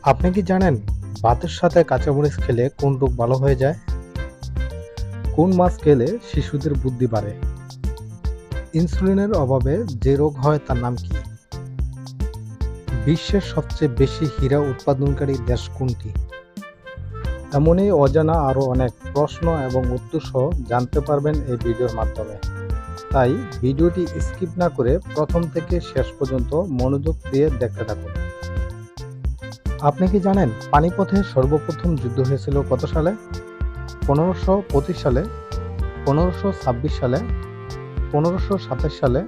আপনি কি জানেন ভাতের সাথে কাঁচামরিচ খেলে কোন রোগ ভালো হয়ে যায়? কোন মাছ খেলে শিশুদের বুদ্ধি বাড়ে? ইনসুলিনের অভাবে যে রোগ হয় তার নাম কি? বিশ্বের সবচেয়ে বেশি হীরা উৎপাদনকারী দেশ কোনটি? এমনই অজানা আরও অনেক প্রশ্ন এবং উত্তর সহ জানতে পারবেন এই ভিডিওর মাধ্যমে। তাই ভিডিওটি স্কিপ না করে প্রথম থেকে শেষ পর্যন্ত মনোযোগ দিয়ে দেখতে থাকুন। আপনি কি জানেন পানিপথে সর্বপ্রথম যুদ্ধ হয়েছিল কত সালে? 1525 সালে, 1526 সালে, 1527 সালে,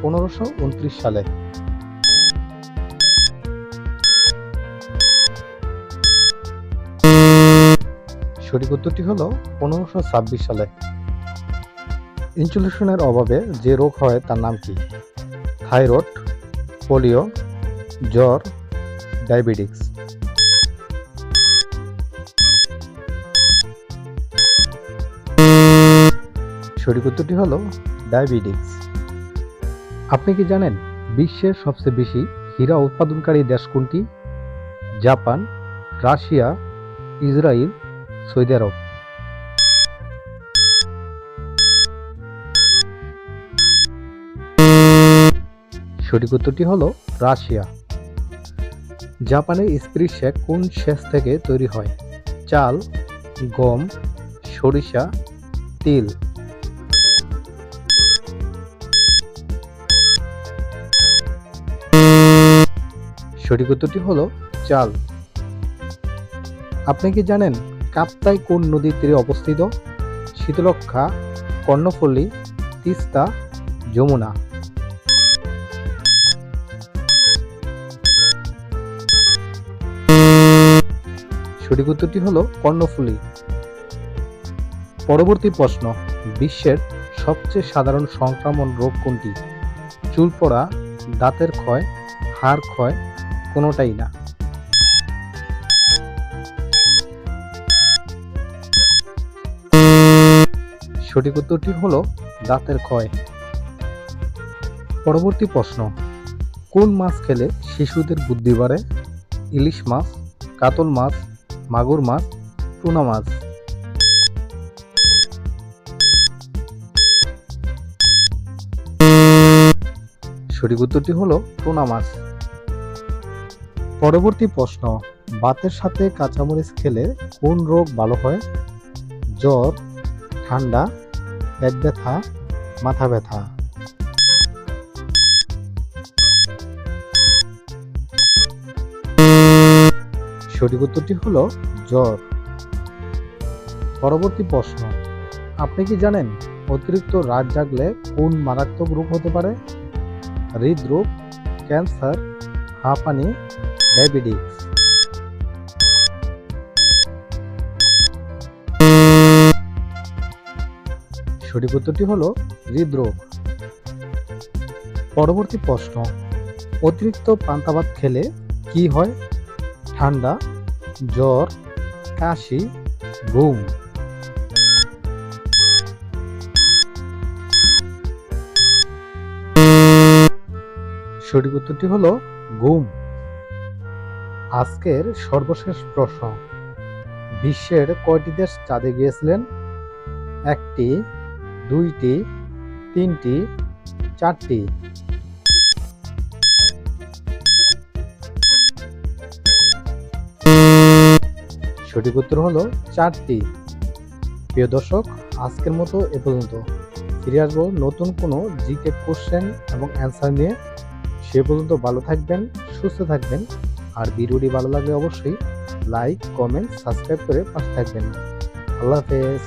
1529 সালে। সঠিক উত্তরটি হলো 1526 সালে। ইনসুলিনের অভাবে যে রোগ হয় তার নাম কি? থাইরয়েড, পোলিও, জ্বর, ডায়াবেটিস। সঠিক উত্তরটি হলো ডায়াবেটিস। আপনি কি জানেন বিশ্বের সবচেয়ে বেশি হীরা উৎপাদনকারী দেশ কোনটি? জাপান, রাশিয়া, ইসরায়েল, সৌদি আরব। সঠিক উত্তরটি হলো রাশিয়া। জাপানের স্পিরিট শেক কোন সেচ থেকে তৈরি হয়? চাল, গম, সরিষা, তিল। সঠিক উত্তরটি হলো চাল। আপনি কি জানেন কাপ্তাই কোন নদীর তীরে অবস্থিত? শীতলক্ষ্যা, কর্ণফুলী, তিস্তা, যমুনা। সঠিক উত্তরটি হলো কর্ণফুলী। পরবর্তী প্রশ্ন, বিশ্বের সবচেয়ে সাধারণ সংক্রমণ রোগ কোনটি? চুল পড়া, দাঁতের ক্ষয়, হাড় ক্ষয়, কোনোটাই না। সঠিক উত্তরটি হলো দাঁতের ক্ষয়। পরবর্তী প্রশ্ন, কোন মাছ খেলে শিশুদের বুদ্ধি বাড়ে? ইলিশ মাছ, কাতল মাছ, মাগুর মাছ, টুনা মাছ। সঠিক উত্তরটি হলো টুনা মাছ। পরবর্তী প্রশ্ন, ভাতের সাথে কাঁচামরিচ খেলে কোন রোগ ভালো হয়? জ্বর, ঠান্ডা, পেট ব্যথা, মাথা ব্যথা। সঠিক উত্তরটি হলো জ্বর। পরবর্তী প্রশ্ন, আপনি কি জানেন অতিরিক্ত রাত জাগলে কোন মারাত্মক রোগ হতে পারে? হৃদরোগ, ক্যান্সার, হাঁপানি, ডায়াবেটিস। সঠিক উত্তরটি হলো হৃদরোগ। পরবর্তী প্রশ্ন, অতিরিক্ত পান্তা ভাত খেলে কি হয়? ঠান্ডা, জ্বর, কাশি, ঘুম। সঠিক উত্তরটি হলো ঘুম। আজকের সর্বশেষ প্রশ্ন, বিশ্বের কয়টি দেশ চাঁদে গিয়েছিলেন? 1টি, 2টি, 3টি, 4টি। সঠিক উত্তর হলো 4টি। প্রিয় দর্শক, আজকের মতো এ পর্যন্ত। ফিরে আসবো নতুন কোনো জিকে কোশ্চেন এবং অ্যান্সার নিয়ে। সে পর্যন্ত ভালো থাকবেন, সুস্থ থাকবেন। আর ভিডিওটি ভালো লাগলে অবশ্যই লাইক, কমেন্ট, সাবস্ক্রাইব করে পাশে থাকবেন। আল্লাহ হাফেজ।